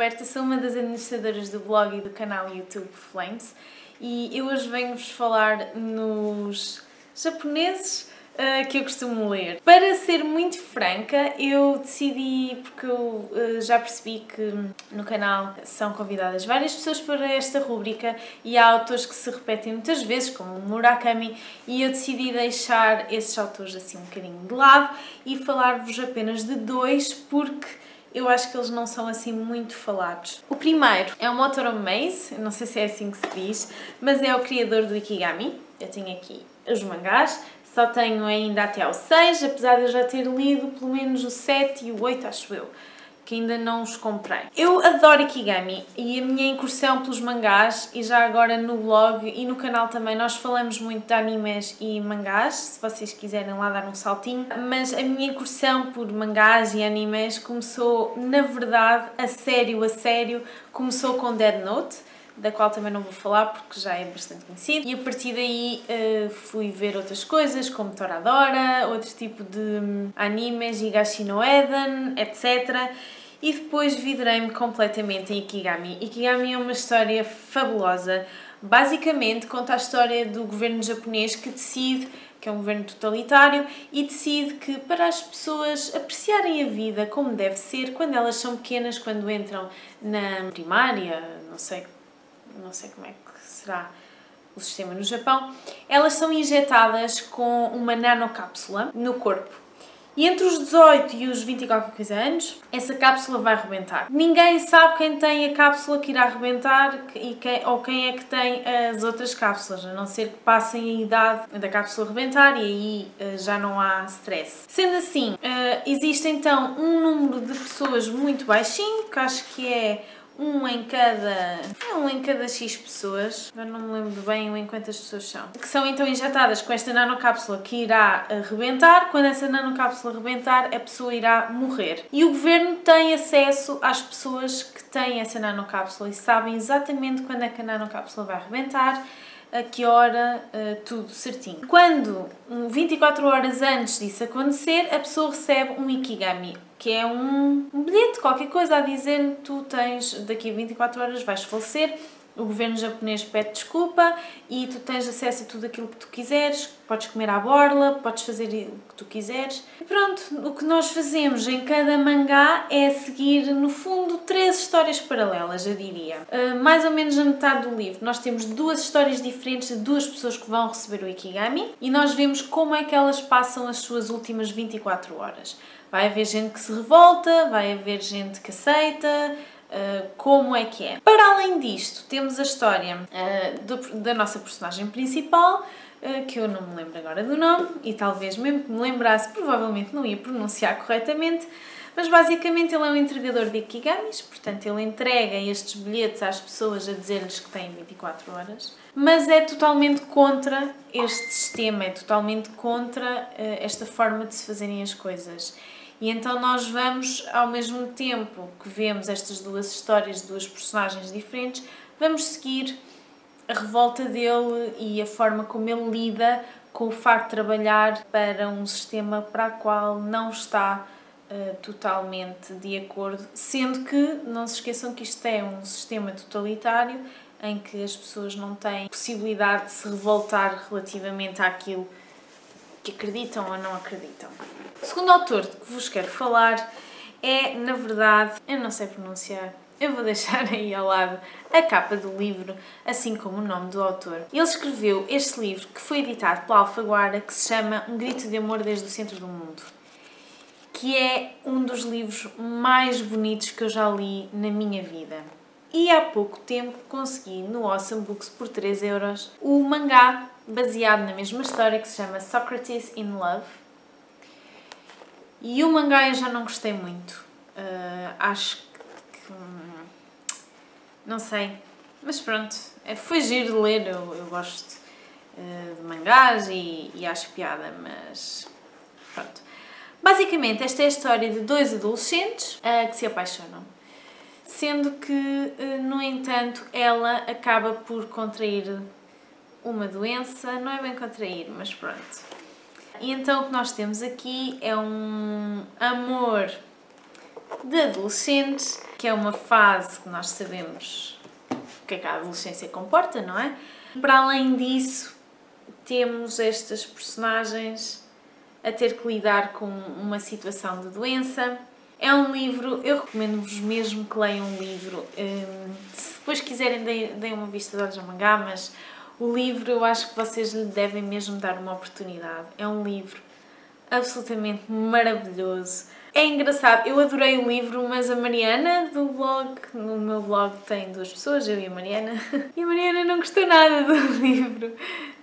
Roberta, sou uma das administradoras do blog e do canal YouTube Flames e eu hoje venho-vos falar nos japoneses que eu costumo ler. Para ser muito franca, eu decidi, porque eu já percebi que no canal são convidadas várias pessoas para esta rúbrica e há autores que se repetem muitas vezes, como Murakami, e eu decidi deixar esses autores assim um bocadinho de lado e falar-vos apenas de dois, porque eu acho que eles não são assim muito falados. O primeiro é o Motaro Maze, não sei se é assim que se diz, mas é o criador do Ikigami. Eu tenho aqui os mangás, só tenho ainda até ao 6, apesar de eu já ter lido pelo menos o 7 e o 8, acho eu, que ainda não os comprei. Eu adoro Ikigami e a minha incursão pelos mangás, e já agora no blog e no canal também, nós falamos muito de animes e mangás, se vocês quiserem lá dar um saltinho, mas a minha incursão por mangás e animes começou, na verdade, a sério, começou com Death Note, da qual também não vou falar porque já é bastante conhecido, e a partir daí fui ver outras coisas como Toradora, outro tipo de animes, Higashi no Eden, etc. E depois vidrei-me completamente em Ikigami. Ikigami é uma história fabulosa. Basicamente conta a história do governo japonês que decide, que é um governo totalitário, e decide que para as pessoas apreciarem a vida como deve ser, quando elas são pequenas, quando entram na primária, não sei como é que será o sistema no Japão, elas são injetadas com uma nanocápsula no corpo. E entre os 18 e os 20 e qualquer coisa anos, essa cápsula vai rebentar. Ninguém sabe quem tem a cápsula que irá rebentar ou quem é que tem as outras cápsulas, a não ser que passem a idade da cápsula rebentar, e aí já não há stress. Sendo assim, existe então um número de pessoas muito baixinho, que acho que é um em cada X pessoas, agora não me lembro bem em quantas pessoas são, que são então injetadas com esta nanocápsula que irá rebentar. Quando essa nanocápsula rebentar, a pessoa irá morrer. E o governo tem acesso às pessoas que têm essa nanocápsula e sabem exatamente quando é que a nanocápsula vai rebentar, a que hora, tudo certinho. Quando 24 horas antes disso acontecer, a pessoa recebe um Ikigami, que é um bilhete, qualquer coisa a dizer: tu tens, daqui a 24 horas vais falecer, o governo japonês pede desculpa e tu tens acesso a tudo aquilo que tu quiseres, podes comer à borla, podes fazer o que tu quiseres. E pronto, o que nós fazemos em cada mangá é seguir, no fundo, 3 histórias paralelas, eu diria. Mais ou menos a metade do livro nós temos 2 histórias diferentes de 2 pessoas que vão receber o Ikigami e nós vemos como é que elas passam as suas últimas 24 horas. Vai haver gente que se revolta, vai haver gente que aceita, como é que é. Para além disto, temos a história da nossa personagem principal, que eu não me lembro agora do nome, e talvez mesmo que me lembrasse, provavelmente não ia pronunciar corretamente, mas basicamente ele é um entregador de Ikigamis, portanto ele entrega estes bilhetes às pessoas a dizer-lhes que têm 24 horas, mas é totalmente contra este sistema, é totalmente contra esta forma de se fazerem as coisas. E então nós vamos, ao mesmo tempo que vemos estas 2 histórias de 2 personagens diferentes, vamos seguir a revolta dele e a forma como ele lida com o facto de trabalhar para um sistema para o qual não está totalmente de acordo, sendo que não se esqueçam que isto é um sistema totalitário em que as pessoas não têm possibilidade de se revoltar relativamente àquilo que acreditam ou não acreditam. O segundo autor de que vos quero falar é, na verdade, eu não sei pronunciar, eu vou deixar aí ao lado a capa do livro, assim como o nome do autor. Ele escreveu este livro que foi editado pela Alfaguara, que se chama Um Grito de Amor desde o Centro do Mundo, que é um dos livros mais bonitos que eu já li na minha vida. E há pouco tempo consegui no Awesome Books por 3€ o mangá baseado na mesma história, que se chama Socrates in Love. E o mangá eu já não gostei muito. Acho que... não sei. Mas pronto, foi giro de ler, eu gosto de mangás e acho piada, mas pronto. Basicamente, esta é a história de 2 adolescentes que se apaixonam. Sendo que, no entanto, ela acaba por contrair uma doença, não é bem contrair, mas pronto. E então o que nós temos aqui é um amor de adolescentes, que é uma fase que nós sabemos o que é que a adolescência comporta, não é? Para além disso, temos estas personagens a ter que lidar com uma situação de doença. É um livro, eu recomendo-vos mesmo que leiam um livro. Se depois quiserem, deem uma vista de olhos ao mangá, mas o livro eu acho que vocês lhe devem mesmo dar uma oportunidade. É um livro absolutamente maravilhoso. É engraçado, eu adorei o livro, mas a Mariana do blog, no meu blog tem 2 pessoas, eu e a Mariana, e a Mariana não gostou nada do livro.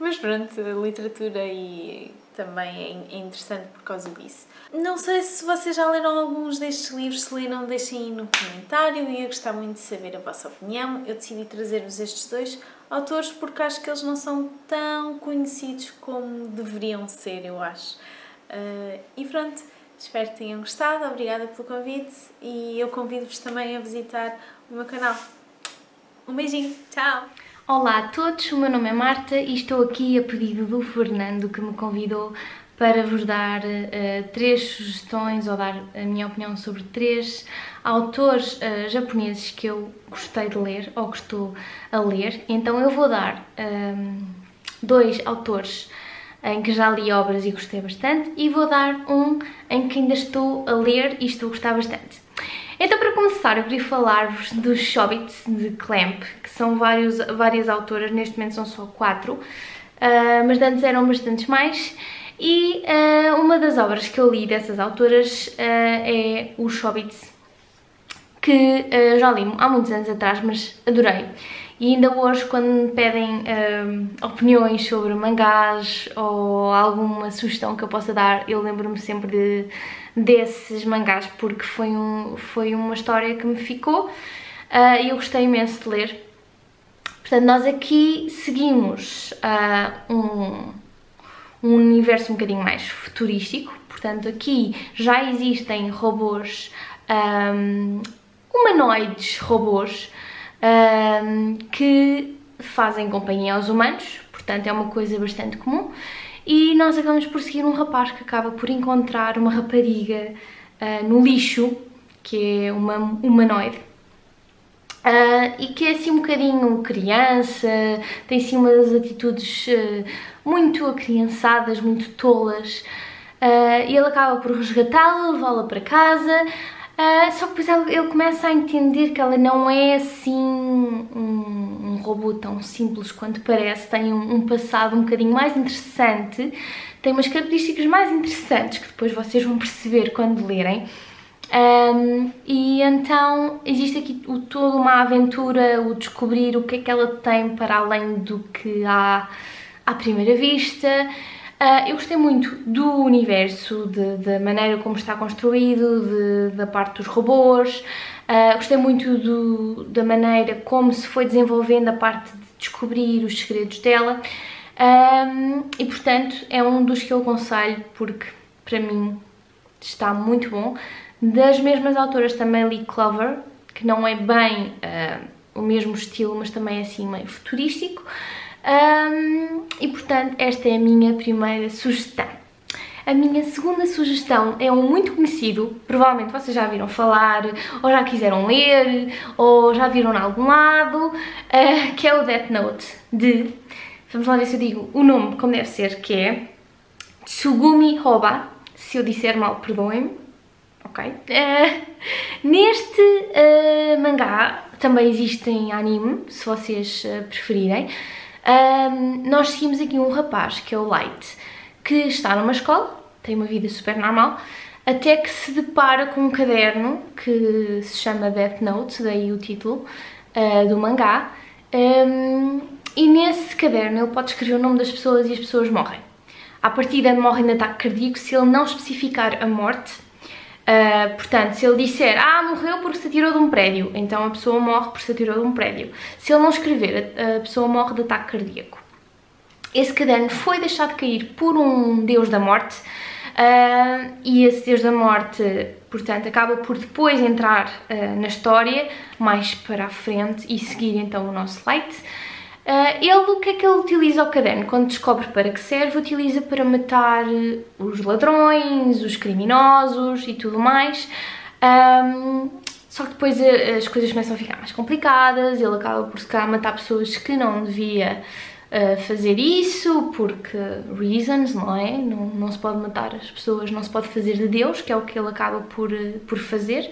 Mas pronto, a literatura e também é interessante por causa disso. Não sei se vocês já leram alguns destes livros, se leram, deixem aí no comentário, eu ia gostar muito de saber a vossa opinião. Eu decidi trazer-vos estes 2 autores porque acho que eles não são tão conhecidos como deveriam ser, eu acho. E pronto, espero que tenham gostado, obrigada pelo convite e eu convido-vos também a visitar o meu canal. Um beijinho, tchau! Olá a todos, o meu nome é Marta e estou aqui a pedido do Fernando, que me convidou para vos dar 3 sugestões ou dar a minha opinião sobre 3 autores japoneses que eu gostei de ler ou que estou a ler. Então eu vou dar 2 autores em que já li obras e gostei bastante e vou dar um em que ainda estou a ler e estou a gostar bastante. Então, para começar, eu queria falar-vos dos Chobits de Clamp, que são várias autoras, neste momento são só 4, mas antes eram bastantes mais. E uma das obras que eu li dessas autoras é os Chobits, que já li há muitos anos atrás, mas adorei. E ainda hoje, quando me pedem opiniões sobre mangás ou alguma sugestão que eu possa dar, eu lembro-me sempre desses mangás, porque foi uma história que me ficou e eu gostei imenso de ler. Portanto, nós aqui seguimos um universo um bocadinho mais futurístico. Portanto, aqui já existem robôs, humanoides robôs, que fazem companhia aos humanos, portanto é uma coisa bastante comum, e nós acabamos por seguir um rapaz que acaba por encontrar uma rapariga no lixo, que é uma humanoide, e que é assim um bocadinho criança, tem assim umas atitudes muito acriançadas, muito tolas, e ele acaba por resgatá-la, levá-la para casa. Só que depois ele começa a entender que ela não é assim um robô tão simples quanto parece, tem um passado um bocadinho mais interessante, tem umas características mais interessantes que depois vocês vão perceber quando lerem. E então existe aqui toda uma aventura, o descobrir o que é que ela tem para além do que há à primeira vista. Eu gostei muito do universo, da maneira como está construído, da parte dos robôs. Gostei muito da maneira como se foi desenvolvendo a parte de descobrir os segredos dela. E portanto é um dos que eu aconselho porque para mim está muito bom. Das mesmas autoras também li Clover, que não é bem o mesmo estilo, mas também é assim meio futurístico. E portanto esta é a minha primeira sugestão. A minha segunda sugestão é um muito conhecido, provavelmente vocês já viram falar, ou já quiseram ler, ou já viram em algum lado, que é o Death Note de, vamos lá ver se eu digo o nome como deve ser, que é Tsugumi Hoba. Se eu disser mal, perdoem-me, ok? Neste mangá também existe em anime, se vocês preferirem. Nós seguimos aqui um rapaz que é o Light, que está numa escola, tem uma vida super normal, até que se depara com um caderno que se chama Death Note, daí o título do mangá, e nesse caderno ele pode escrever o nome das pessoas e as pessoas morrem. À partida morrem de ataque cardíaco se ele não especificar a morte. Portanto, se ele disser, morreu porque se atirou de um prédio, então a pessoa morre porque se atirou de um prédio. Se ele não escrever, a pessoa morre de ataque cardíaco. Esse caderno foi deixado cair por um deus da morte, e esse deus da morte, portanto, acaba por depois entrar na história, mais para a frente, e seguir então o nosso Light. O que é que ele utiliza o caderno? Quando descobre para que serve, utiliza para matar os ladrões, os criminosos e tudo mais. Só que depois as coisas começam a ficar mais complicadas, ele acaba por se calhar matar pessoas que não devia fazer isso, porque reasons, não é? Não se pode matar as pessoas, não se pode fazer de Deus, que é o que ele acaba por fazer.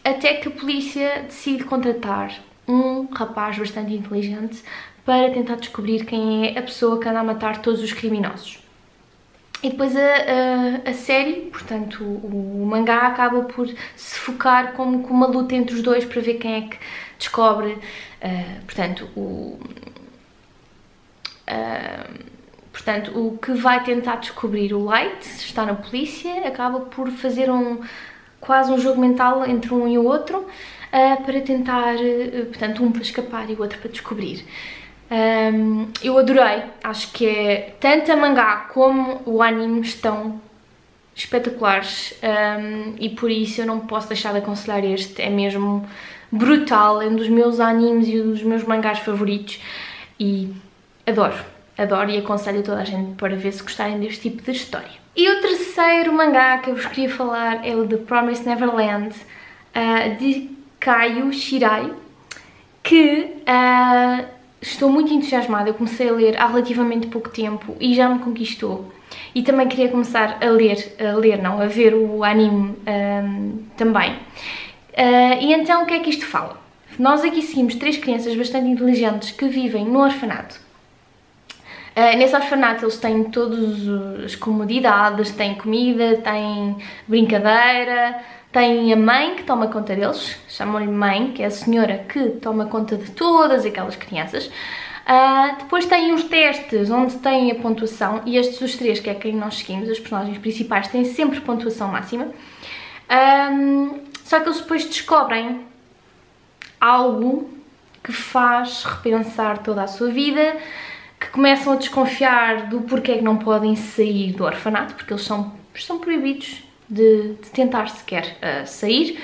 Até que a polícia decide contratar um rapaz bastante inteligente para tentar descobrir quem é a pessoa que anda a matar todos os criminosos. E depois a série, portanto o mangá, acaba por se focar como com uma luta entre os dois para ver quem é que descobre, portanto o que vai tentar descobrir. O Light está na polícia, acaba por fazer quase um jogo mental entre um e o outro, para tentar, portanto, um para escapar e o outro para descobrir. Eu adorei, acho que é tanto a mangá como o anime estão espetaculares, e por isso eu não posso deixar de aconselhar este. É mesmo brutal, é um dos meus animes e um dos meus mangás favoritos e adoro e aconselho a toda a gente para ver se gostarem deste tipo de história. E o terceiro mangá que eu vos queria falar é o The Promised Neverland, de Kaio Shirai, que estou muito entusiasmada. Eu comecei a ler há relativamente pouco tempo e já me conquistou. E também queria começar a ver o anime também. E então o que é que isto fala? Nós aqui seguimos 3 crianças bastante inteligentes que vivem no orfanato. Nesse orfanato eles têm todas as comodidades, têm comida, têm brincadeira, têm a mãe que toma conta deles, chamam-lhe mãe, que é a senhora que toma conta de todas aquelas crianças. Depois têm uns testes onde têm a pontuação, e estes os 3, que é quem nós seguimos, os personagens principais, têm sempre pontuação máxima. Só que eles depois descobrem algo que faz repensar toda a sua vida, que começam a desconfiar do porquê que não podem sair do orfanato, porque eles são proibidos de tentar sequer sair,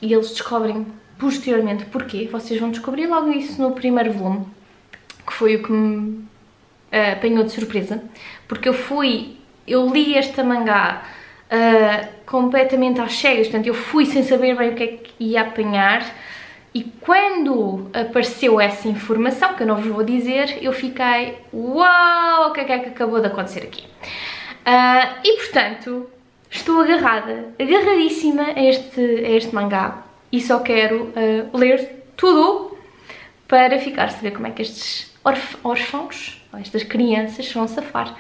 e eles descobrem posteriormente porquê. Vocês vão descobrir logo isso no primeiro volume, que foi o que me apanhou de surpresa, porque eu li este mangá completamente às cegas, portanto eu fui sem saber bem o que é que ia apanhar. E quando apareceu essa informação, que eu não vos vou dizer, eu fiquei, uau, o que é que acabou de acontecer aqui? E portanto, estou agarradíssima a este mangá, e só quero ler tudo para ficar a saber como é que estes órfãos, estas crianças, vão safar.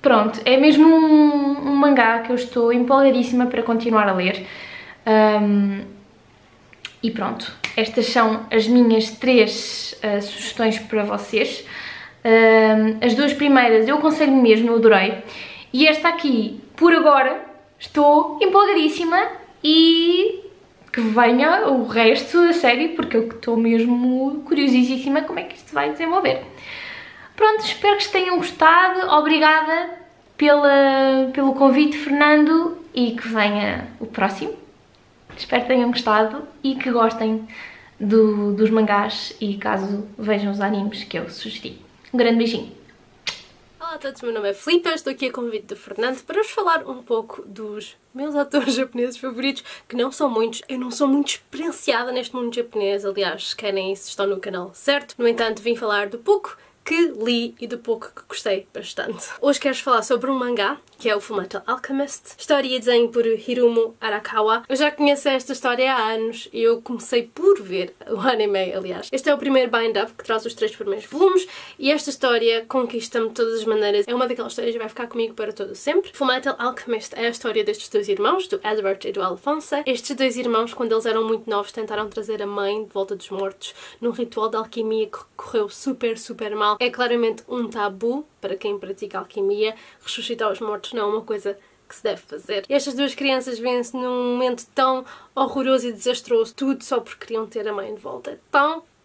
Pronto, é mesmo um mangá que eu estou empolgadíssima para continuar a ler. E pronto, estas são as minhas 3 sugestões para vocês. As 2 primeiras eu aconselho mesmo, eu adorei. E esta aqui, por agora, estou empolgadíssima, e que venha o resto da série, porque eu estou mesmo curiosíssima como é que isto vai desenvolver. Pronto, espero que tenham gostado. Obrigada pelo convite, Fernando, e que venha o próximo. Espero que tenham gostado e que gostem dos mangás, e caso vejam os animes que eu sugeri. Um grande beijinho! Olá a todos, meu nome é Filipe, estou aqui a convite do Fernando para vos falar um pouco dos meus atores japoneses favoritos, que não são muitos. Eu não sou muito experienciada neste mundo japonês, aliás, se querem isso estão no canal certo. No entanto, vim falar do pouco que li e do pouco que gostei bastante. Hoje quero falar sobre um mangá, que é o Fullmetal Alchemist, história e desenho por Hiromu Arakawa. Eu já conheço esta história há anos e eu comecei por ver o anime, aliás. Este é o primeiro bind-up que traz os 3 primeiros volumes, e esta história conquista-me de todas as maneiras. É uma daquelas histórias que vai ficar comigo para todo sempre. Fullmetal Alchemist é a história destes 2 irmãos, do Edward e do Alphonse. Estes 2 irmãos, quando eles eram muito novos, tentaram trazer a mãe de volta dos mortos num ritual de alquimia que correu super mal. É claramente um tabu para quem pratica alquimia. Ressuscitar os mortos não é uma coisa que se deve fazer. E estas 2 crianças vêm-se num momento tão horroroso e desastroso, tudo só porque queriam ter a mãe de volta.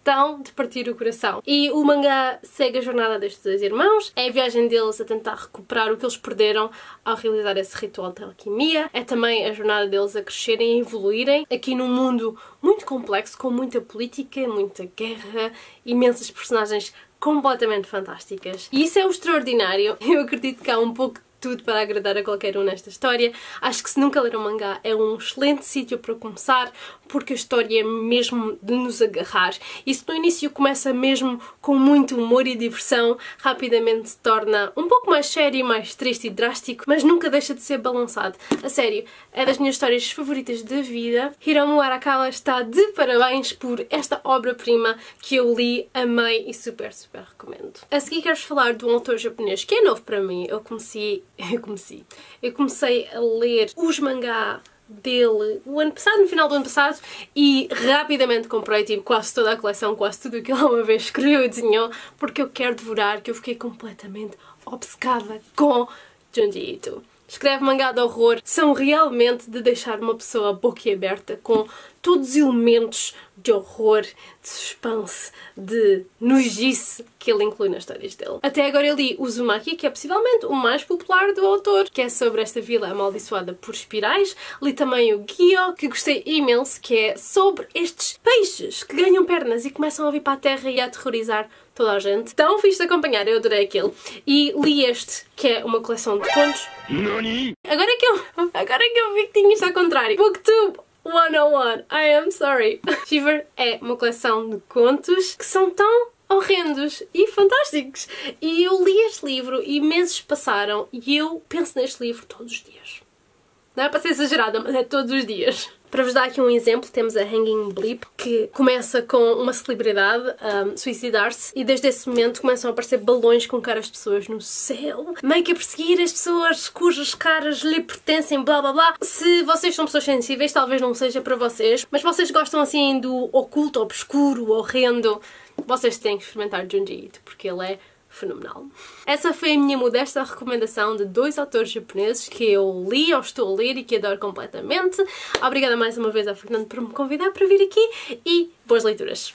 Tão de partir o coração. E o mangá segue a jornada destes 2 irmãos, é a viagem deles a tentar recuperar o que eles perderam ao realizar esse ritual de alquimia, é também a jornada deles a crescerem e evoluírem aqui num mundo muito complexo, com muita política, muita guerra, imensas personagens completamente fantásticas. E isso é o extraordinário. Eu acredito que há um pouco tudo para agradar a qualquer um nesta história. Acho que se nunca ler um mangá é um excelente sítio para começar, porque a história é mesmo de nos agarrar. E se no início começa mesmo com muito humor e diversão, rapidamente se torna um pouco mais sério, mais triste e drástico, mas nunca deixa de ser balançado. A sério, é das minhas histórias favoritas da vida. Hiromu Arakawa está de parabéns por esta obra-prima que eu li, amei e super recomendo. A seguir quero falar de um autor japonês que é novo para mim. Eu comecei a ler os mangá dele o ano passado, no final do ano passado, e rapidamente comprei tipo quase toda a coleção, quase tudo o que ele uma vez escreveu e desenhou, porque eu quero devorar, que eu fiquei completamente obcecada com Junji Ito. Escreve mangá de horror, são realmente de deixar uma pessoa boquiaberta, com todos os elementos de horror, de suspense, de nojice que ele inclui nas histórias dele. Até agora eu li Uzumaki, que é possivelmente o mais popular do autor, que é sobre esta vila amaldiçoada por espirais. Li também o Gyo, que gostei imenso, que é sobre estes peixes que ganham pernas e começam a vir para a terra e a aterrorizar toda a gente. Tão fixe de acompanhar, eu adorei aquele. E li este, que é uma coleção de contos. Agora é que eu vi que tinha isto ao contrário. Booktube 101, I am sorry. Shiver é uma coleção de contos que são tão horrendos e fantásticos. E eu li este livro e meses passaram e eu penso neste livro todos os dias. Não é para ser exagerada, mas é todos os dias. Para vos dar aqui um exemplo, temos a Hanging Bleep, que começa com uma celebridade a suicidar-se e desde esse momento começam a aparecer balões com caras de pessoas no céu, meio que a perseguir as pessoas cujas caras lhe pertencem, blá blá blá. Se vocês são pessoas sensíveis, talvez não seja para vocês, mas vocês gostam assim do oculto, obscuro, horrendo, vocês têm que experimentar Junji Ito, porque ele é fenomenal. Essa foi a minha modesta recomendação de 2 autores japoneses que eu li ou estou a ler e que adoro completamente. Obrigada mais uma vez ao Fernando por me convidar para vir aqui e boas leituras!